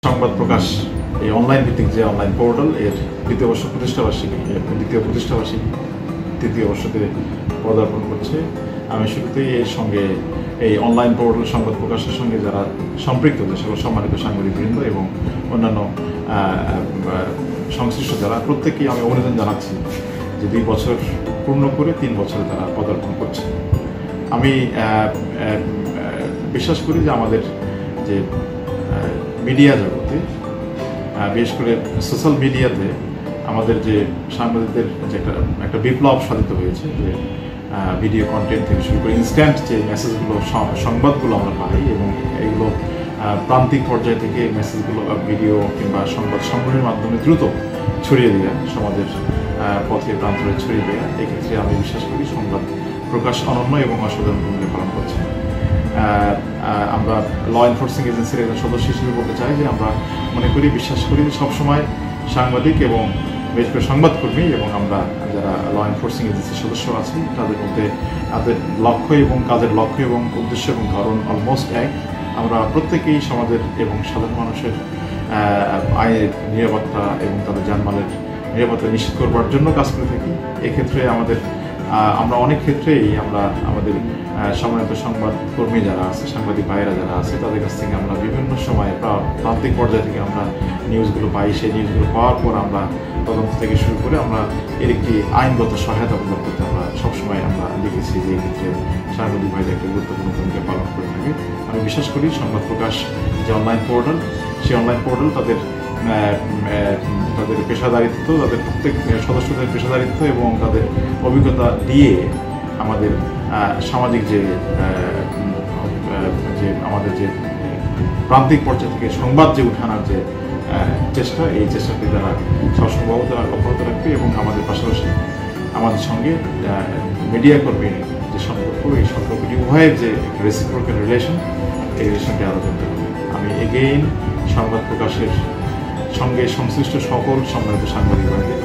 সংবাদ প্রকাশ এই অনলাইন ভিত্তিক যে অনলাইন পোর্টাল এর দ্বিতীয় বর্ষ প্রতিষ্ঠাবার্ষিকী তৃতীয় বর্ষতে পদার্পণ করছে। আমি শুরুতেই এর সঙ্গে এই অনলাইন পোর্টাল সংবাদ প্রকাশের সঙ্গে যারা সম্পৃক্ত যে সকল সম্মানিত সাংবাদিকবৃন্দ এবং অন্যান্য সংশ্লিষ্ট যারা প্রত্যেকেই আমি অভিনন্দন জানাচ্ছি যে 2 বছর পূর্ণ করে 3 বছরে তারা পদার্পণ করছে। আমি বিশ্বাস করি যে আমাদের যে মিডিয়া জগতে বিশেষ করে সোশ্যাল মিডিয়াতে আমাদের যে সাংবাদিকদের যে একটা বিপ্লব সাধিত হয়েছে, যে ভিডিও কন্টেন্ট থেকে শুরু করে ইনস্ট্যান্ট যে মেসেজগুলো সংবাদগুলো আমরা পাই এবং এইগুলো প্রান্তিক পর্যায় থেকে মেসেজগুলো ভিডিও কিংবা সংবাদ সংগ্রহের মাধ্যমে দ্রুত ছড়িয়ে দেওয়া, সমাজের পথে প্রান্তরে ছড়িয়ে দেওয়া, এক্ষেত্রে আমি বিশ্বাস করি সংবাদ প্রকাশ অনন্য এবং অসাধারণ ভূমিকা পালন করছে। আমরা ল এনফোর্সিং এজেন্সির একজন সদস্য হিসেবে বলতে চাই যে আমরা মনে করি, বিশ্বাস করি যে সবসময় সাংবাদিক এবং বিশেষ করে সংবাদকর্মী এবং আমরা যারা ল এনফোর্সিং এজেন্সির সদস্য আছি তাদের মধ্যে তাদের লক্ষ্য এবং কাজের লক্ষ্য এবং উদ্দেশ্য এবং ধরন অলমোস্ট এক। আমরা প্রত্যেকেই সমাজের এবং সাধারণ মানুষের আইনের নিরাপত্তা এবং তাদের জানমালের নিরাপত্তা নিশ্চিত করবার জন্য কাজ করে থাকি। এক্ষেত্রে আমরা অনেক ক্ষেত্রেই আমাদের সম্মানিত সংবাদকর্মী যারা আছে, সাংবাদিক ভাইয়েরা যারা আছে, তাদের কাছ থেকে আমরা বিভিন্ন সময় প্রান্তিক পর্যায় থেকে আমরা নিউজগুলো পাই। সেই নিউজগুলো পাওয়ার পর আমরা তদন্ত থেকে শুরু করে আমরা এর একটি আইনগত সহায়তা প্রদান করতে আমরা সবসময় আমরা দেখেছি যে এক্ষেত্রে সাংবাদিক ভাইদের একটা গুরুত্বপূর্ণ ভূমিকা পালন করে থাকে। আমি বিশ্বাস করি সংবাদ প্রকাশ যে অনলাইন পোর্টাল, সেই অনলাইন পোর্টাল তাদের পেশাদারিত্ব, তাদের প্রত্যেক সদস্যদের পেশাদারিত্ব এবং তাদের অভিজ্ঞতা দিয়ে আমাদের সামাজিক যে আমাদের যে প্রান্তিক পর্যায় থেকে সংবাদ যে উঠানোর যে চেষ্টা, এই চেষ্টাকে তারা সবসময় অব্যাহত রাখবে এবং আমাদের পাশাপাশি আমাদের সঙ্গে মিডিয়া কর্মীর যে সম্পর্ক, এই সম্পর্কটি উভয়ের যে রেসিপ্রোকাল রিলেশন, এই রিলেশনটি আরও চলতে হবে। আমি এগেইন সংবাদ প্রকাশের সঙ্গে সংশ্লিষ্ট সকল সম্মানিত সাংবাদিক ভাইদের